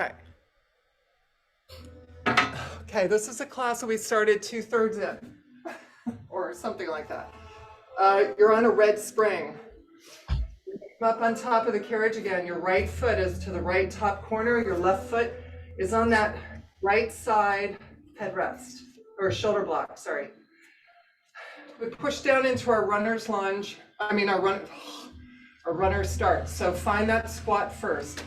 Okay. Okay, this is a class that we started 2/3 in, or something like that. You're on a red spring. Come up on top of the carriage again. Your right foot is to the right top corner. Your left foot is on that right side headrest, or shoulder block, sorry. We push down into our runner's lunge. Our runner start. So find that squat first.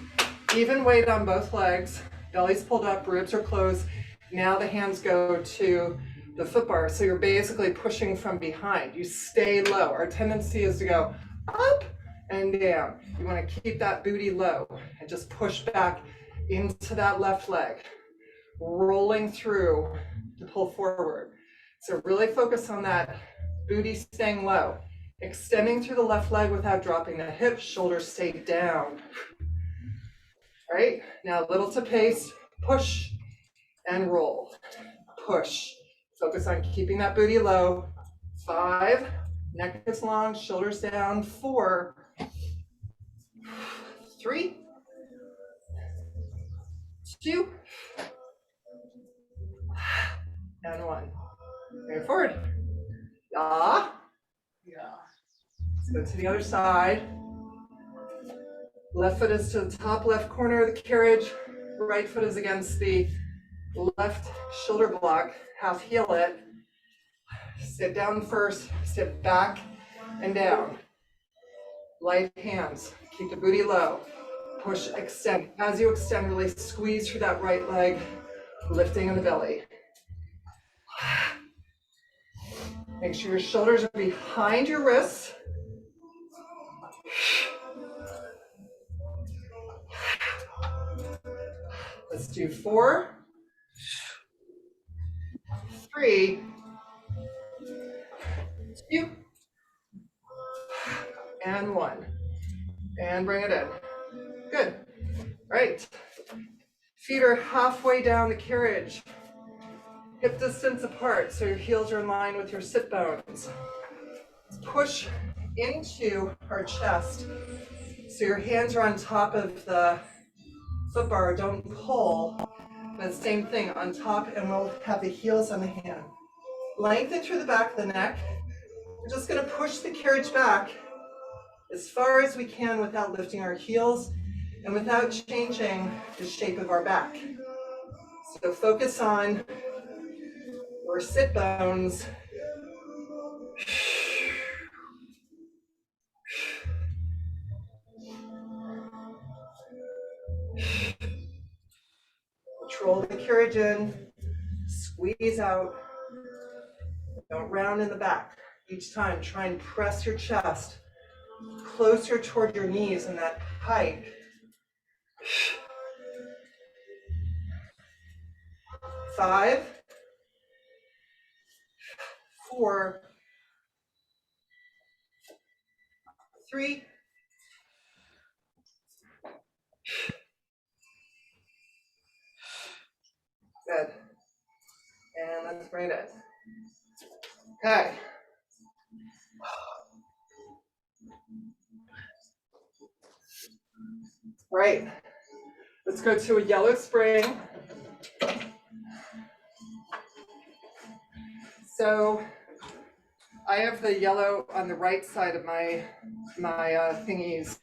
Even weight on both legs. Belly's pulled up, ribs are closed. Now the hands go to the foot bar. So you're basically pushing from behind. You stay low. Our tendency is to go up and down. You want to keep that booty low and just push back into that left leg, rolling through to pull forward. So really focus on that booty staying low, extending through the left leg without dropping the hips, shoulders stay down. All right, now a little to pace, push and roll, push. Focus on keeping that booty low. 5, neck is long, shoulders down. 4, 3, 2, and 1. Bring it forward. Yeah. Let's go to the other side. Left foot is to the top left corner of the carriage. Right foot is against the left shoulder block. Half heel it. Sit down first, sit back and down. Light hands, keep the booty low. Push, extend. As you extend, really squeeze through that right leg, lifting in the belly. Make sure your shoulders are behind your wrists. Let's do 4, 3, 2, and 1. And bring it in. Good. All right. Feet are halfway down the carriage. Hip distance apart, so your heels are in line with your sit bones. Push into our chest. So your hands are on top of the foot bar, don't pull. But the same thing, on top, and we'll have the heels on the hand. Lengthen through the back of the neck. We're just gonna push the carriage back as far as we can without lifting our heels and without changing the shape of our back. So focus on your sit bones. Control the carriage in, squeeze out. Don't round in the back. Each time, try and press your chest closer toward your knees in that pike. 5, 4, 3, 2. Good. And let's bring it in. Okay. Right. Let's go to a yellow spring. So I have the yellow on the right side of my thingies.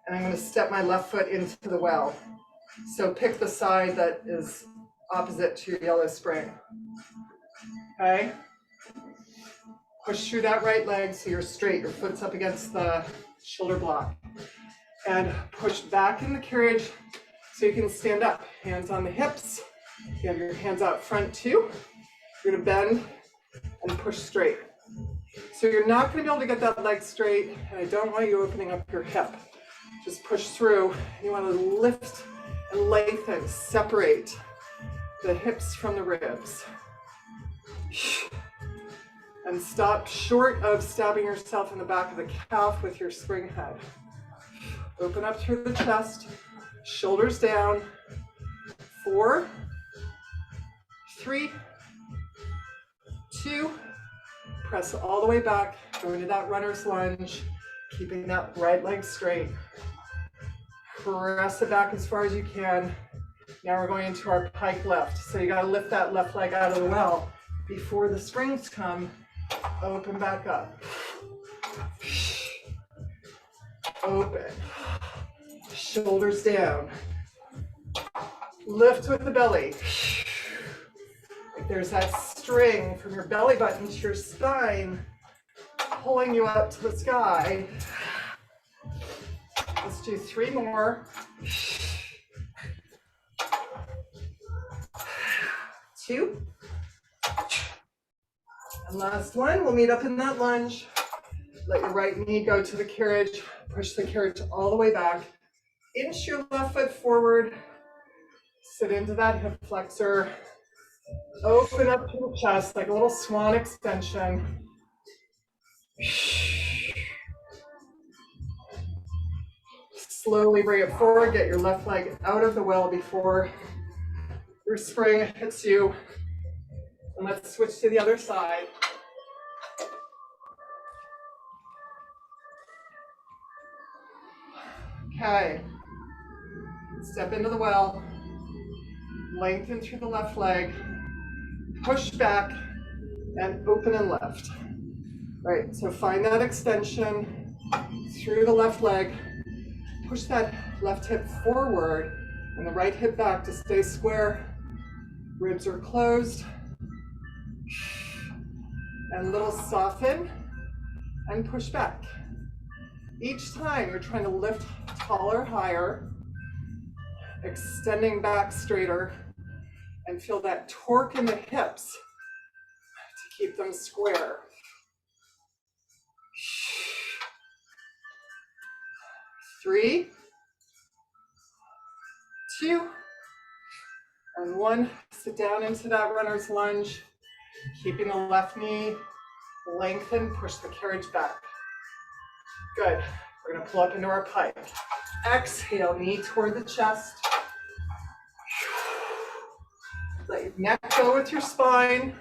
And I'm going to step my left foot into the well. So pick the side that is opposite to your yellow spring. Okay? Push through that right leg so you're straight. Your foot's up against the shoulder block. And push back in the carriage so you can stand up. Hands on the hips. You have your hands out front too. You're going to bend and push straight. So you're not going to be able to get that leg straight, and I don't want you opening up your hip. Just push through. You want to lift and lengthen, separate the hips from the ribs. And stop short of stabbing yourself in the back of the calf with your spring head. Open up through the chest, shoulders down. 4, 3, 2, press all the way back, go into that runner's lunge, keeping that right leg straight. Press it back as far as you can. Now we're going into our pike left. So you gotta lift that left leg out of the well before the springs come. Open back up. Open. Shoulders down. Lift with the belly. Like there's that string from your belly button to your spine, pulling you up to the sky. Let's do 3 more. 2. And last one, we'll meet up in that lunge. Let your right knee go to the carriage. Push the carriage all the way back. Inch your left foot forward. Sit into that hip flexor. Open up to the chest like a little swan extension. Slowly bring it forward. Get your left leg out of the well before your spring hits you. And let's switch to the other side. Okay. Step into the well. Lengthen through the left leg. Push back and open and left. Right, so find that extension through the left leg. Push that left hip forward and the right hip back to stay square. Ribs are closed. And a little soften and push back. Each time you're trying to lift taller, higher, extending back straighter, and feel that torque in the hips to keep them square. 3, 2, and 1. Sit down into that runner's lunge, keeping the left knee lengthened, push the carriage back. Good. We're going to pull up into our pike. Exhale, knee toward the chest. Let your neck go with your spine.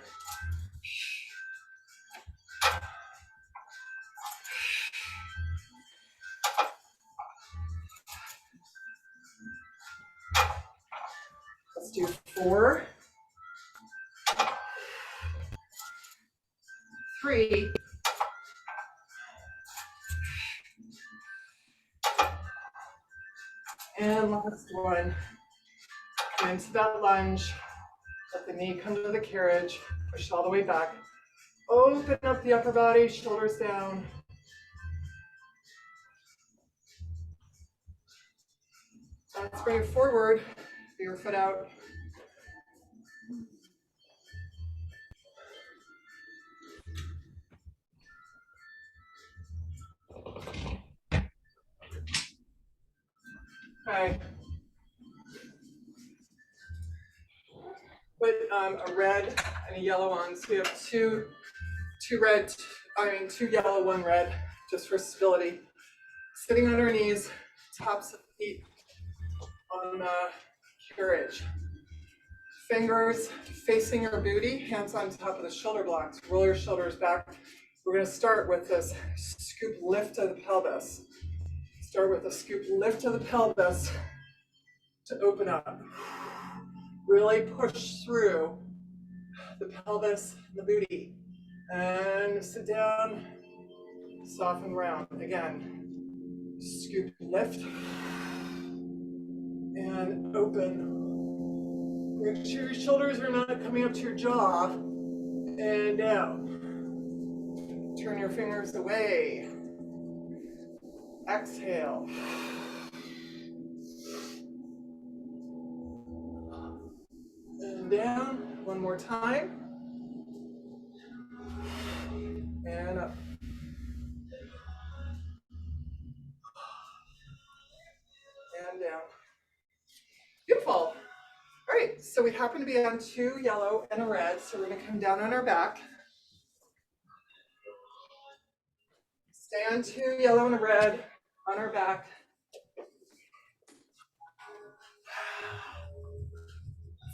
Let's do 4, 3, and last one. Come into that lunge. Let the knee come to the carriage. Push all the way back. Open up the upper body, shoulders down. Let's bring it forward. Your foot out. Okay. Put a red and a yellow on. So we have two yellow, 1 red, just for stability. Sitting on our knees, tops of the feet on the carriage. Fingers facing your booty, hands on top of the shoulder blocks. Roll your shoulders back. We're going to start with this scoop lift of the pelvis. Start with a scoop lift of the pelvis to open up. Really push through the pelvis and the booty. And sit down, soften round. Again, scoop lift and open. Make sure your shoulders are not coming up to your jaw. And down. Turn your fingers away. Exhale. And down. One more time. And up. And down. Beautiful. All right, so we happen to be on 2 yellow and a red, so we're going to come down on our back. Stay on 2 yellow and a red on our back.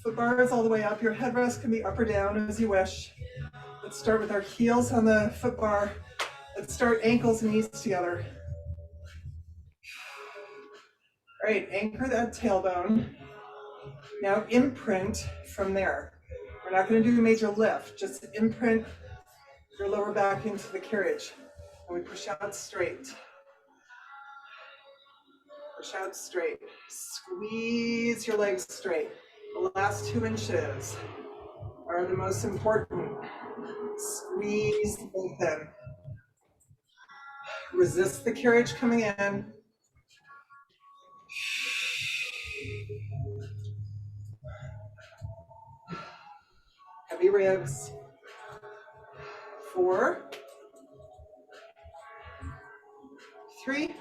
Foot bars all the way up. Your headrest can be up or down as you wish. Let's start with our heels on the foot bar. Let's start ankles and knees together. All right, anchor that tailbone. Now imprint from there. We're not going to do a major lift, just imprint your lower back into the carriage. And we push out straight. Push out straight. Squeeze your legs straight. The last 2 inches are the most important. Squeeze, lengthen. Resist the carriage coming in. Heavy ribs. 4, 3,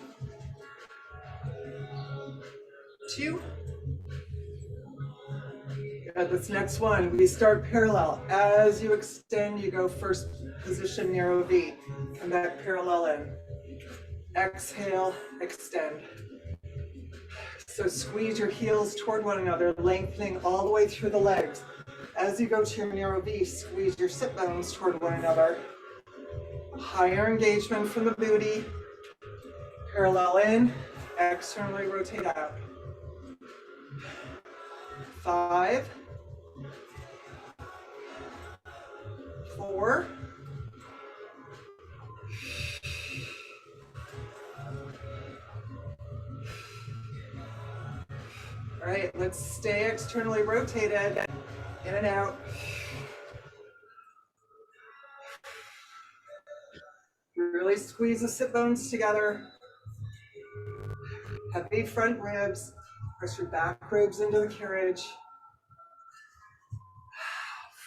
2. Good. This next one, we start parallel. As you extend, you go first position, narrow V. Come back parallel in. Exhale, extend. So squeeze your heels toward one another, lengthening all the way through the legs. As you go to your narrow V, squeeze your sit bones toward one another. Higher engagement from the booty. Parallel in, externally rotate out. 5, 4, 'All right, let's stay externally rotated, in and out. Really squeeze the sit bones together. Heavy front ribs. Press your back ribs into the carriage.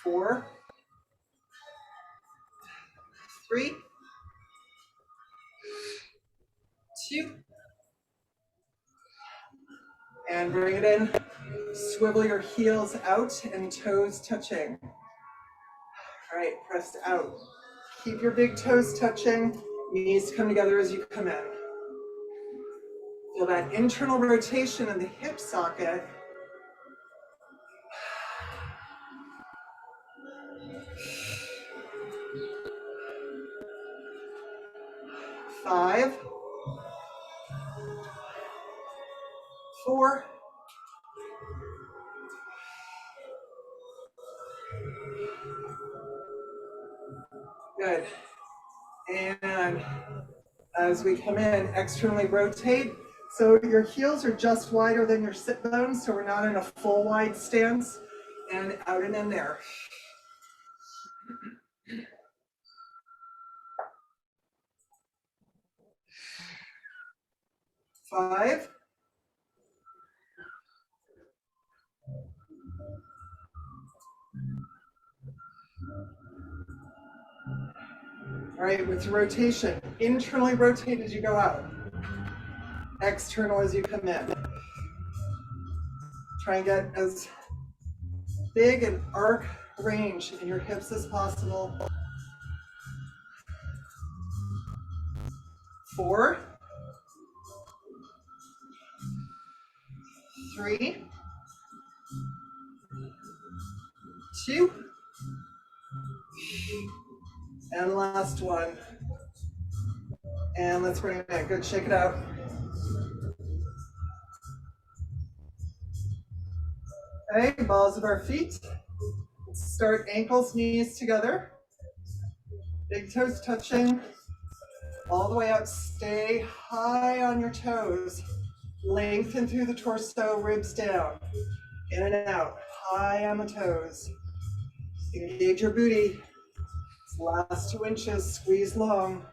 4, 3, 2, and bring it in. Swivel your heels out and toes touching. All right, press out. Keep your big toes touching. Knees come together as you come in. Feel that internal rotation in the hip socket. 5, 4, 'Good. And as we come in, externally rotate. So your heels are just wider than your sit bones, so we're not in a full wide stance. And out and in there. 5, 'All right, with your rotation, internally rotate as you go out. External as you come in. Try and get as big an arc range in your hips as possible. 4, 3, 2, and last one. And let's bring it back. Good, shake it out. Okay, balls of our feet. Let's start ankles, knees together. Big toes touching. All the way out. Stay high on your toes. Lengthen through the torso, ribs down. In and out. High on the toes. Engage your booty. Last 2 inches, squeeze long.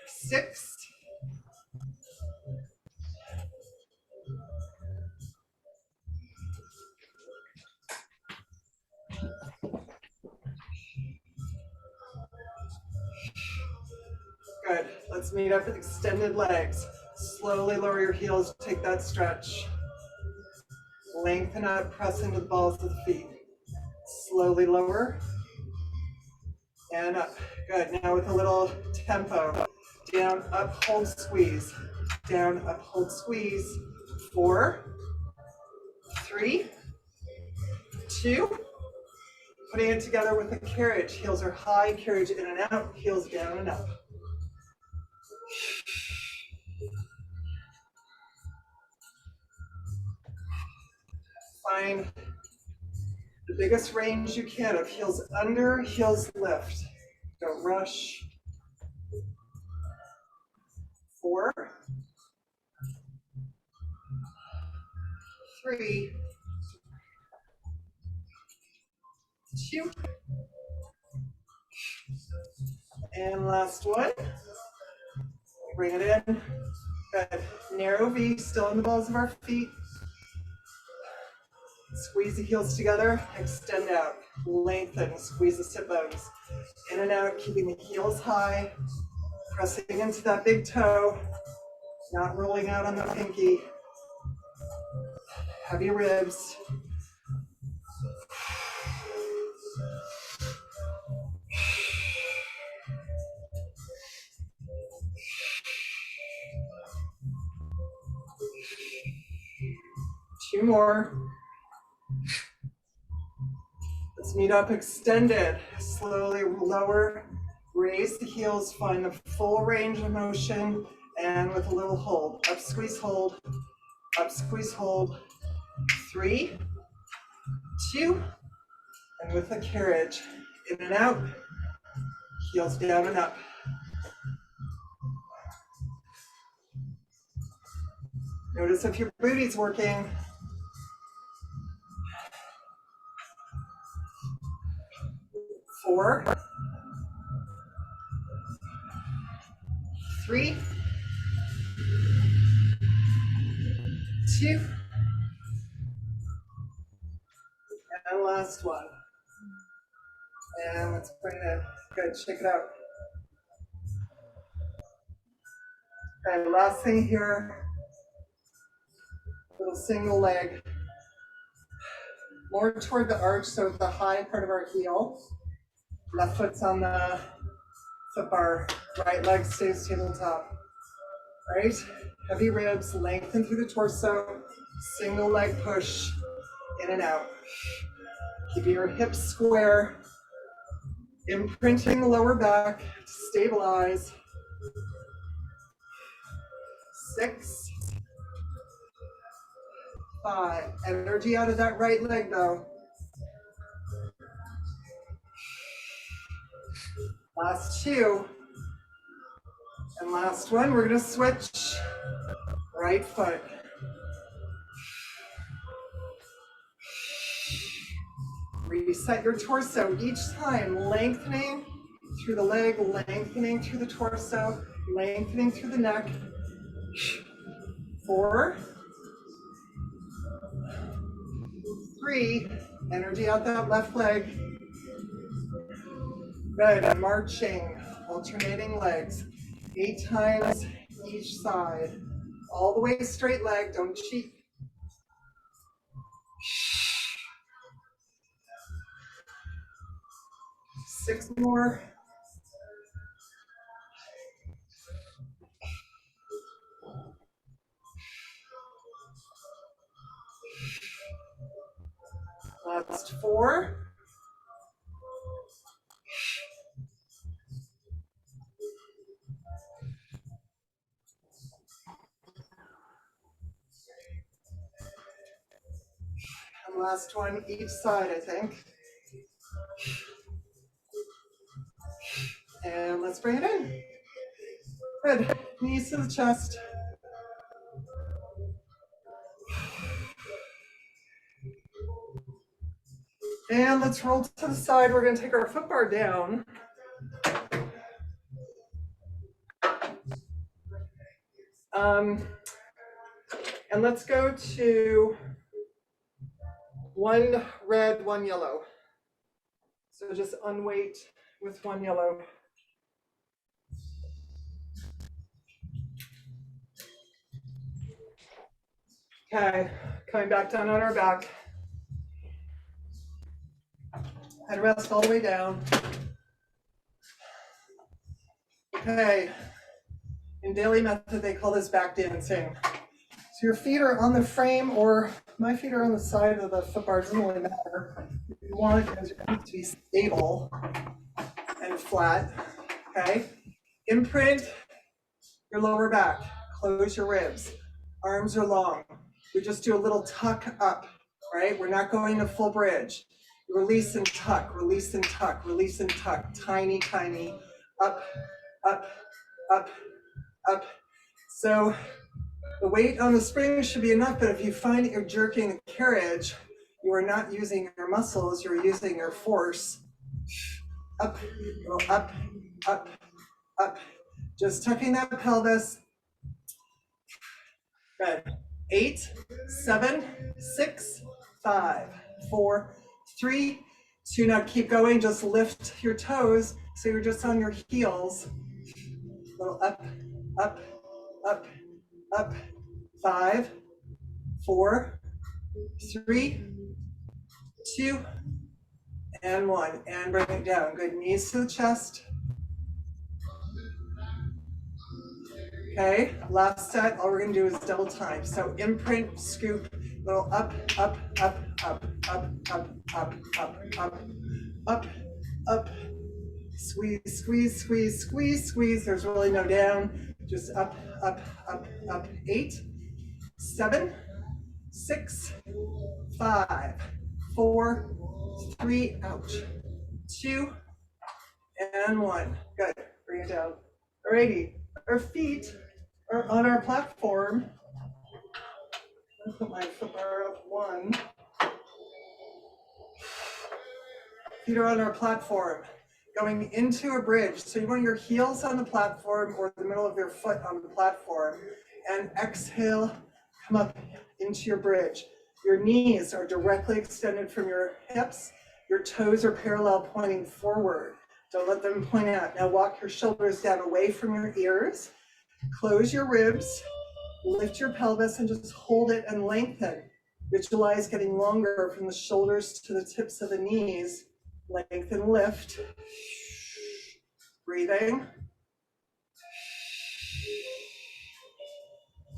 6, 'Good. Let's meet up with extended legs. Slowly lower your heels, take that stretch. Lengthen up, press into the balls of the feet. Slowly lower. And up. Good. Now with a little tempo. Down, up, hold, squeeze. Down, up, hold, squeeze. 4, 3, 2, Putting it together with the carriage. Heels are high, carriage in and out, heels down and up. Find the biggest range you can of heels under, heels lift. Don't rush. 4, 3, 2, and last one. Bring it in. Good. Narrow V, still in the balls of our feet. Squeeze the heels together, extend out, lengthen, squeeze the sit bones. In and out, keeping the heels high, pressing into that big toe, not rolling out on the pinky. Heavy ribs. Two more. Let's meet up extended. Slowly lower, raise the heels, find the full range of motion, and with a little hold. Up, squeeze, hold. Up, squeeze, hold. 3, 2, and with the carriage. In and out, heels down and up. Notice if your booty's working. 4, 3, 2, and last one. And let's bring it in. Good, shake it out. Okay, last thing here. Little single leg. More toward the arch, so the high part of our heel. Left foot's on the foot bar. Right leg stays tabletop. Right? Heavy ribs, lengthen through the torso. Single leg push, in and out. Keep your hips square. Imprinting the lower back to stabilize. 6, 5. Energy out of that right leg though. Last 2. And last one, we're gonna switch. Right foot. Reset your torso each time, lengthening through the leg, lengthening through the torso, lengthening through the neck. 4, 3, energy out that left leg. Good, marching, alternating legs. 8 times each side. All the way straight leg, don't cheat. 6 more. Last 4. And last one, each side, I think. And let's bring it in. Good, knees to the chest. And let's roll to the side. We're gonna take our foot bar down. And let's go to 1 red, 1 yellow. So just unweight with 1 yellow. Okay, coming back down on our back. Head rest all the way down. Okay, in daily method, they call this back dancing. So your feet are on the frame, or my feet are on the side of the foot bar, doesn't really matter. You can want your hips to be stable and flat, okay? Imprint your lower back, close your ribs, arms are long. We just do a little tuck up, right? We're not going to full bridge. Release and tuck, release and tuck, release and tuck, tiny, tiny, up, up, up, up. So the weight on the spring should be enough, but if you find that you're jerking the carriage, you are not using your muscles, you're using your force. Up, go up, up, up. Just tucking that pelvis. Good. 8, 7, 6, 5, 4, 3, 2. Now keep going. Just lift your toes so you're just on your heels. A little up, up, up, up. 5, 4, 3, 2, and 1. And bring it down. Good. Knees to the chest. Okay, last set, all we're gonna do is double time. So imprint, scoop, little up, up, up, up, up, up, up, up, up, up, up, squeeze, squeeze, squeeze, squeeze, squeeze. There's really no down, just up, up, up, up. 8, 7, 6, 5, 4, 3, ouch, 2, and 1. Good, bring it down. Alrighty, our feet are on our platform. I'll put my foot bar up. 1. Feet are on our platform, going into a bridge. So you want your heels on the platform or the middle of your foot on the platform. And exhale, come up into your bridge. Your knees are directly extended from your hips. Your toes are parallel pointing forward. Don't let them point out. Now walk your shoulders down away from your ears. Close your ribs. Lift your pelvis and just hold it and lengthen. Visualize getting longer from the shoulders to the tips of the knees. Lengthen, lift. Breathing.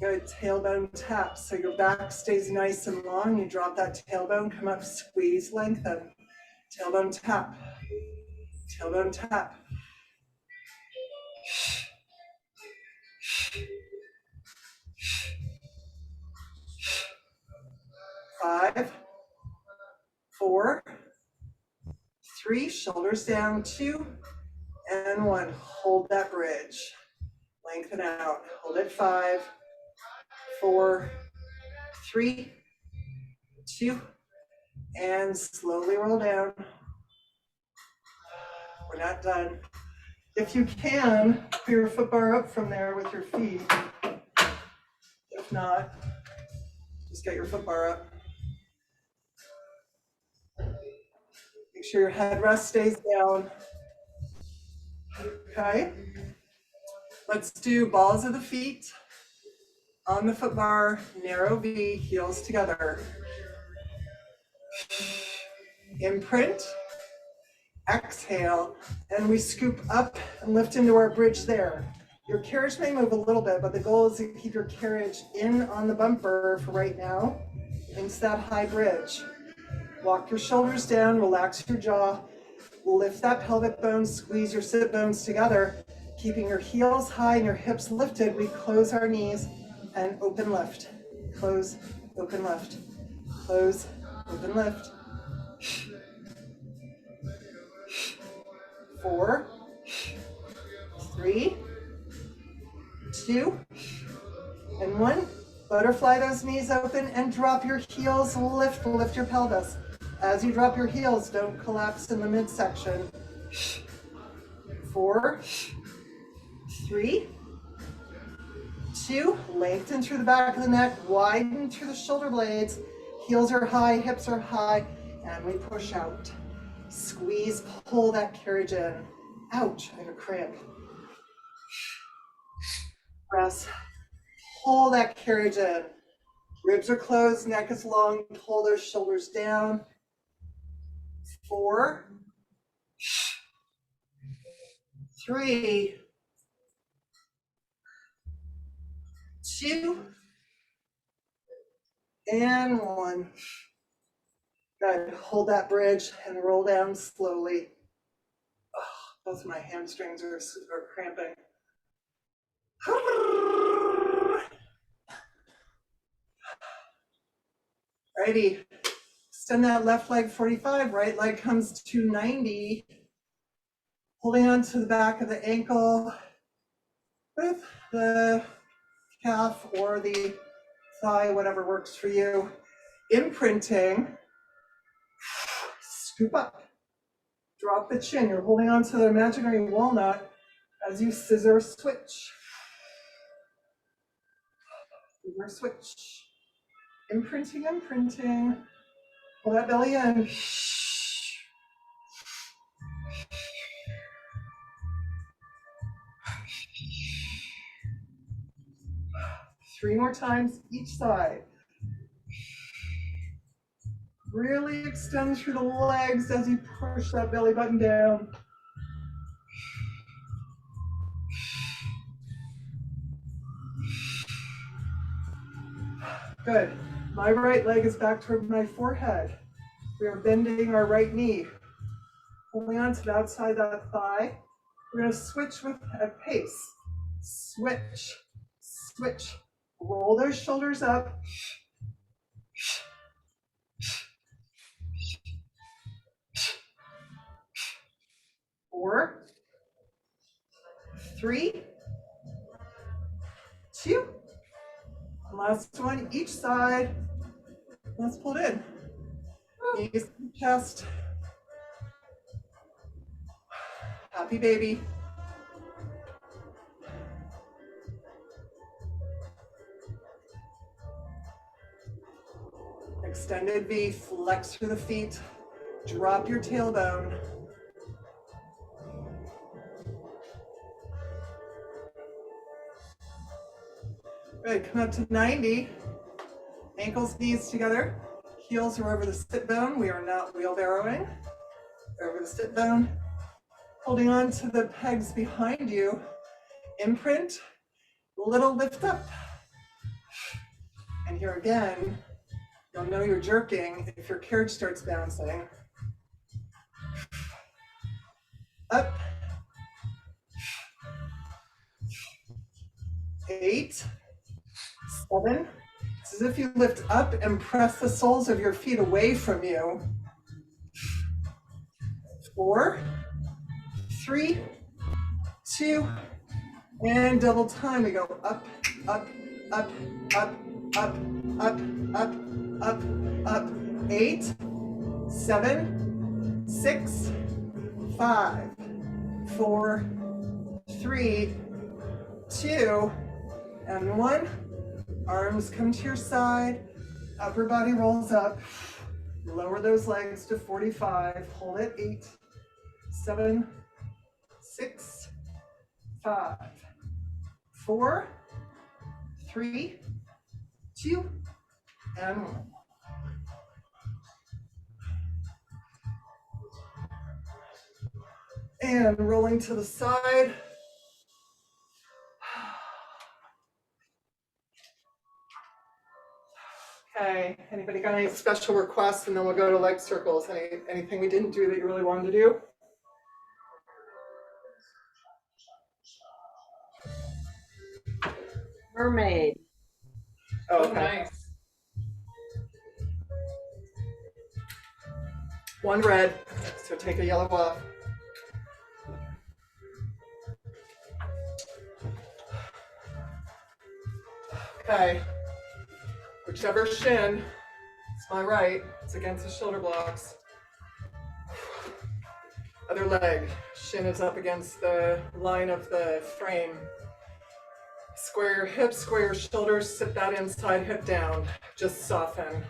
Good. Tailbone tap. So your back stays nice and long. You drop that tailbone, come up, squeeze, lengthen. Tailbone tap. Tailbone tap. 5, 4, 3, shoulders down, 2, and 1. Hold that bridge. Lengthen out. Hold it. 5, 4, 3, 2, and slowly roll down. We're not done. If you can, put your foot bar up from there with your feet. If not, just get your foot bar up. Make sure your headrest stays down. Okay. Let's do balls of the feet on the foot bar, narrow V, heels together. Imprint, exhale, and we scoop up and lift into our bridge there. Your carriage may move a little bit, but the goal is to keep your carriage in on the bumper for right now, into that high bridge. Walk your shoulders down, relax your jaw, lift that pelvic bone, squeeze your sit bones together, keeping your heels high and your hips lifted. We close our knees and open lift. Close, open lift. Close, open lift. 4, 3, 2, and 1. Butterfly those knees open and drop your heels, lift your pelvis. As you drop your heels, don't collapse in the midsection. 4, 3, 2, lengthen through the back of the neck, widen through the shoulder blades. Heels are high, hips are high, and we push out. Squeeze, pull that carriage in. Ouch, I have a cramp. Press, pull that carriage in. Ribs are closed, neck is long, pull those shoulders down. 4, 3, 2, and 1. Good. Hold that bridge and roll down slowly. Oh, both my hamstrings are cramping. Righty. Extend that left leg 45, right leg comes to 90. Holding on to the back of the ankle with the calf or the thigh, whatever works for you. Imprinting. Scoop up. Drop the chin. You're holding on to the imaginary walnut as you scissor switch. Scissor switch. Imprinting, imprinting. Pull that belly in. 3 more times each side. Really extend through the legs as you push that belly button down. Good. My right leg is back toward my forehead. We are bending our right knee. Holding on to the outside of that thigh. We're going to switch with a pace. Switch, switch. Roll those shoulders up. 4, 3, 2. Last one, each side. Let's pull it in. Knees to the chest. Happy baby. Extended V, flex through the feet. Drop your tailbone. Good, come up to 90. Ankles, knees together. Heels are over the sit bone. We are not wheelbarrowing. Over the sit bone. Holding on to the pegs behind you. Imprint, little lift up. And here again, you'll know you're jerking if your carriage starts bouncing. Up. 8, 7. It's as if you lift up and press the soles of your feet away from you. 4, 3, 2, and double time. We go up, up, up, up, up, up, up, up, up. 8, 7, 6, 5, 4, 3, 2, and 1. Arms come to your side. Upper body rolls up. Lower those legs to 45. Hold it. 8, 7, 6, 5, 4, 3, 2, and 1. And rolling to the side. Okay, anybody got any special requests? And then we'll go to leg circles. Anything we didn't do that you really wanted to do? Mermaid. Oh, okay. Nice. One red, so take a yellow off. Okay. Whichever shin, it's my right, it's against the shoulder blocks. Other leg, shin is up against the line of the frame. Square your hips, square your shoulders, sit that inside hip down. Just soften.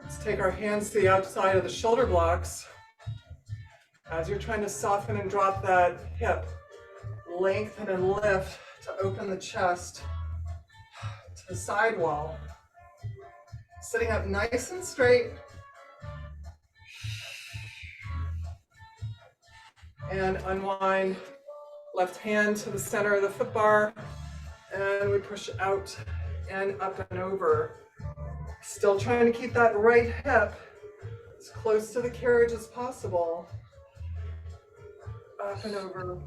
Let's take our hands to the outside of the shoulder blocks. As you're trying to soften and drop that hip, lengthen and lift to open the chest to the side wall. Sitting up nice and straight. And unwind. Left hand to the center of the foot bar. And we push out and up and over. Still trying to keep that right hip as close to the carriage as possible. Up and over.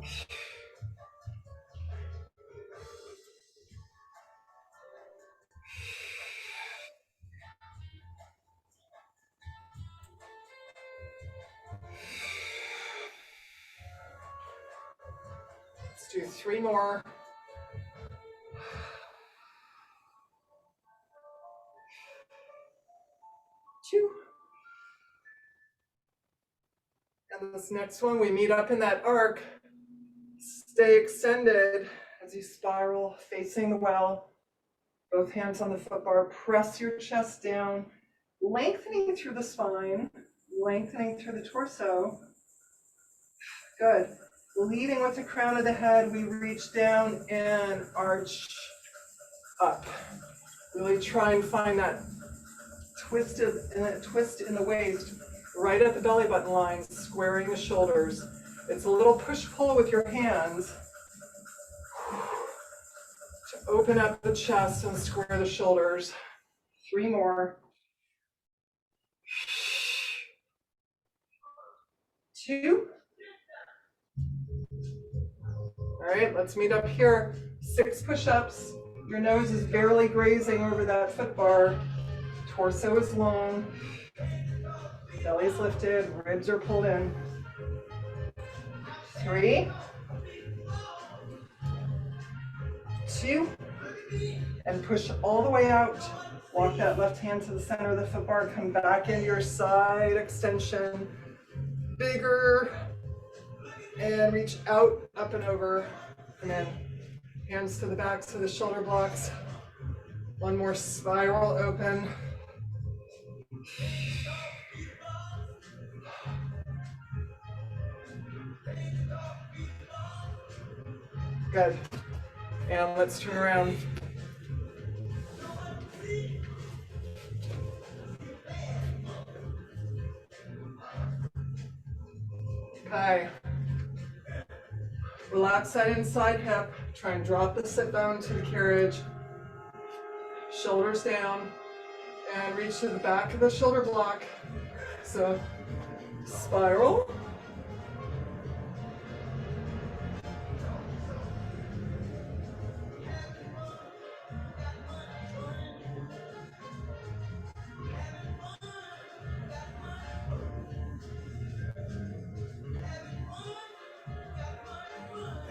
Let's do 3 more. 2. And this next one, we meet up in that arc. Stay extended as you spiral facing the well. Both hands on the foot bar. Press your chest down, lengthening through the spine, lengthening through the torso. Good. Leading with the crown of the head, we reach down and arch up. Really try and find that twist in the waist, right at the belly button line, squaring the shoulders. It's a little push-pull with your hands to open up the chest and square the shoulders. 3 more. 2. All right, let's meet up here. 6 push-ups. Your nose is barely grazing over that foot bar. Torso is long. Belly is lifted. Ribs are pulled in. 3. 2. And push all the way out. Walk that left hand to the center of the foot bar. Come back into your side extension. Bigger. And reach out, up and over. And then hands to the backs of the shoulder blocks. 1 more spiral open. Good. And let's turn around. Okay. Relax that inside hip. Try and drop the sit bone to the carriage. Shoulders down. And reach to the back of the shoulder block. So spiral.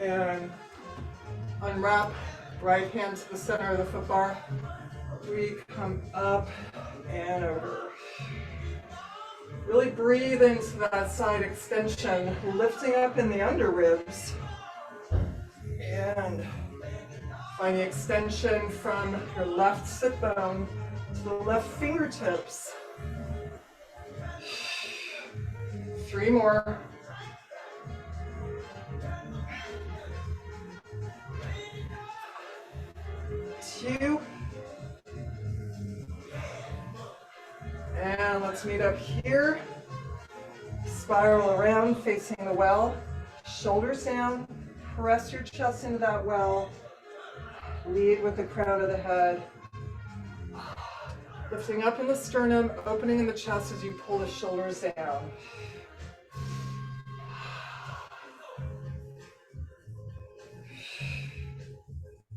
And unwrap, right hand to the center of the foot bar. We come up and over. Really breathe into that side extension, lifting up in the under ribs. And find the extension from your left sit bone to the left fingertips. 3 more. 2. And let's meet up here. Spiral around, facing the well. Shoulders down. Press your chest into that well. Lead with the crown of the head. Lifting up in the sternum, opening in the chest as you pull the shoulders down.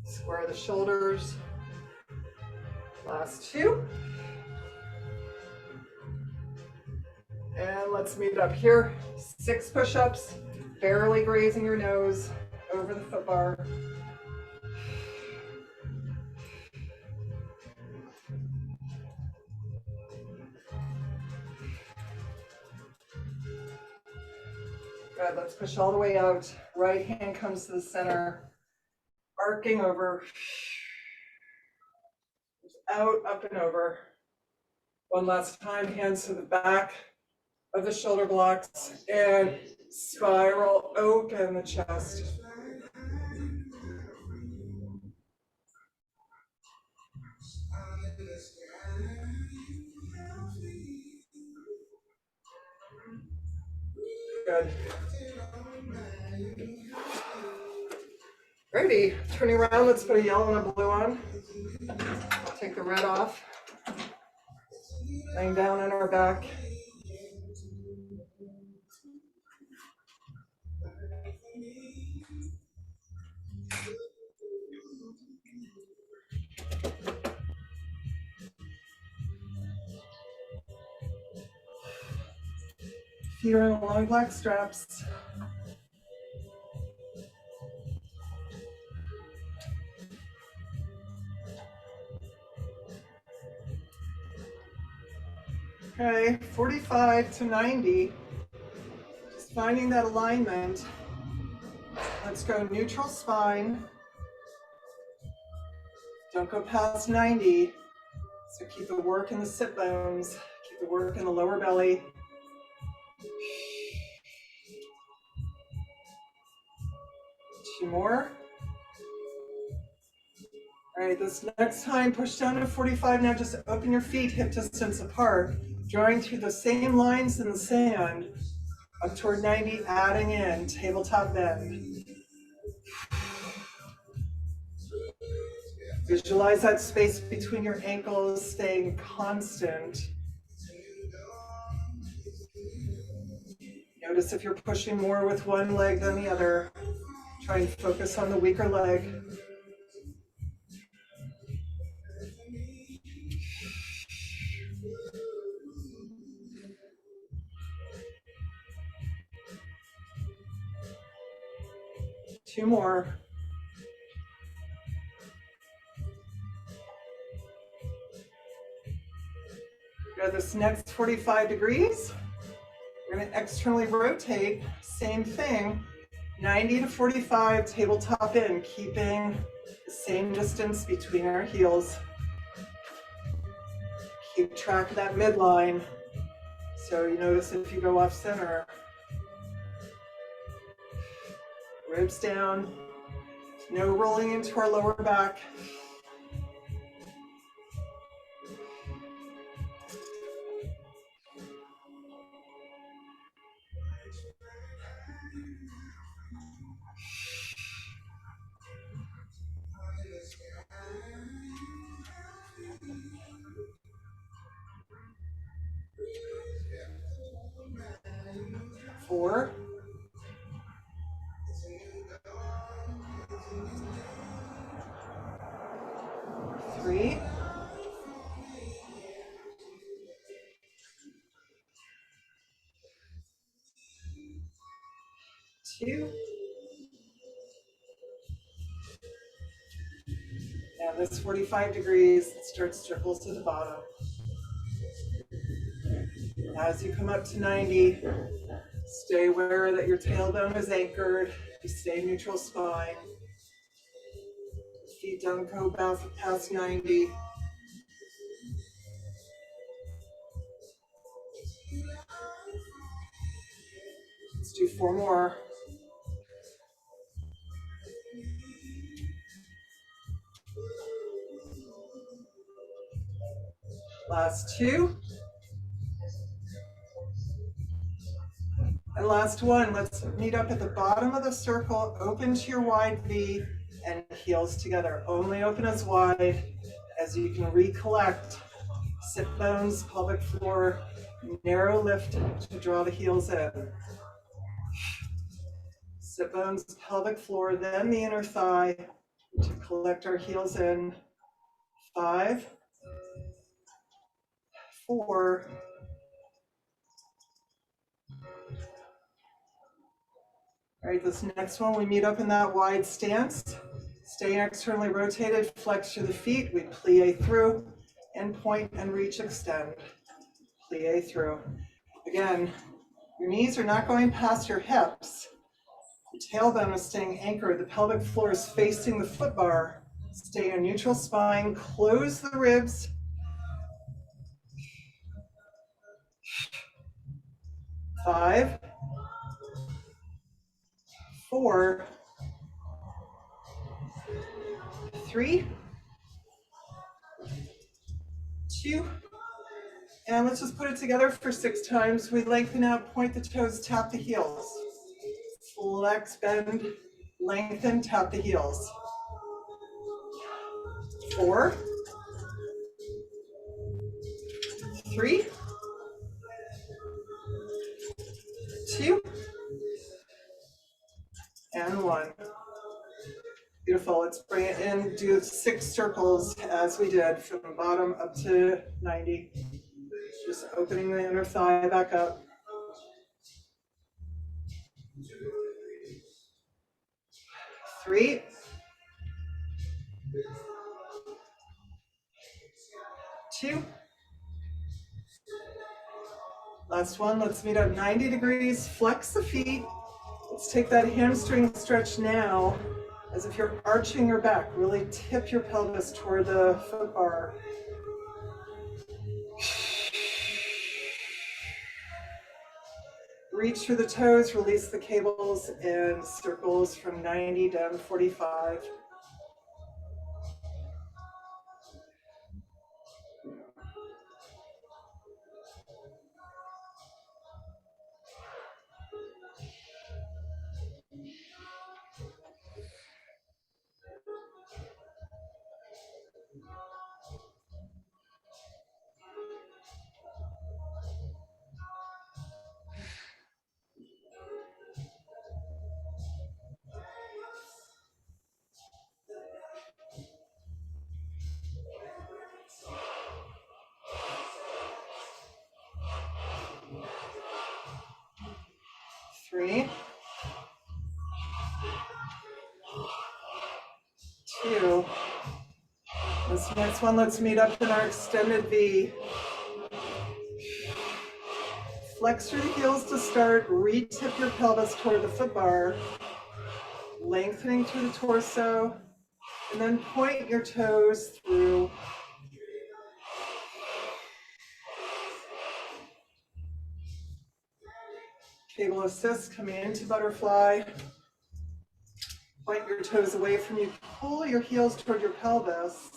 Square the shoulders. Last 2. And let's meet up here. 6 push-ups, barely grazing your nose over the foot bar. Good, let's push all the way out. Right hand comes to the center, arcing over. Out, up and over. One last time, hands to the back of the shoulder blocks and spiral open the chest. Good. Righty, turning around, let's put a yellow and a blue on. Take the red off. Laying down on our back. Feet are in long black straps. Okay, 45 to 90. Just finding that alignment. Let's go neutral spine. Don't go past 90. So keep the work in the sit bones. Keep the work in the lower belly. Two more. All right, this next time, push down to 45. Now just open your feet hip distance apart, drawing through the same lines in the sand, up toward 90, adding in tabletop bend. Visualize that space between your ankles staying constant. Notice if you're pushing more with one leg than the other. Try and focus on the weaker leg. Two more. Go this next 45 degrees. We're going to externally rotate, same thing, 90 to 45, tabletop in, keeping the same distance between our heels. Keep track of that midline, so you notice if you go off center. Ribs down, no rolling into our lower back. Four. Three. Two. Now this 45 degrees, it starts trickles to the bottom. As you come up to 90, stay aware that your tailbone is anchored. You stay neutral spine. Feet don't go past 90. Let's do four more. Last two. And last one. Let's meet up at the bottom of the circle. Open to your wide V and heels together. Only open as wide as you can recollect. Sit bones, pelvic floor, narrow lift to draw the heels in. Sit bones, pelvic floor, then the inner thigh to collect our heels in. 5, 4, 3. All right, this next one, we meet up in that wide stance. Stay externally rotated, flex through the feet. We plie through and point and reach, extend. Plie through. Again, your knees are not going past your hips. The tailbone is staying anchored. The pelvic floor is facing the foot bar. Stay in neutral spine, close the ribs. 5, 4, 3, 2, and let's just put it together for 6 times. We lengthen out, point the toes, tap the heels. Flex, bend, lengthen, tap the heels. 4, 3, 2, and 1. Beautiful. Let's bring it in. Do 6 circles as we did from the bottom up to 90. Just opening the inner thigh back up. 3, 2. Last one. Let's meet up 90 degrees. Flex the feet. Let's take that hamstring stretch now, as if you're arching your back. Really tip your pelvis toward the foot bar. Reach through the toes, release the cables, and circles from 90 down to 45. Three, 2. This next one, let's meet up in our extended V. Flex through the heels to start. Re-tip your pelvis toward the foot bar. Lengthening through the torso. And then point your toes through. Cable assist coming into butterfly. Point your toes away from you. Pull your heels toward your pelvis.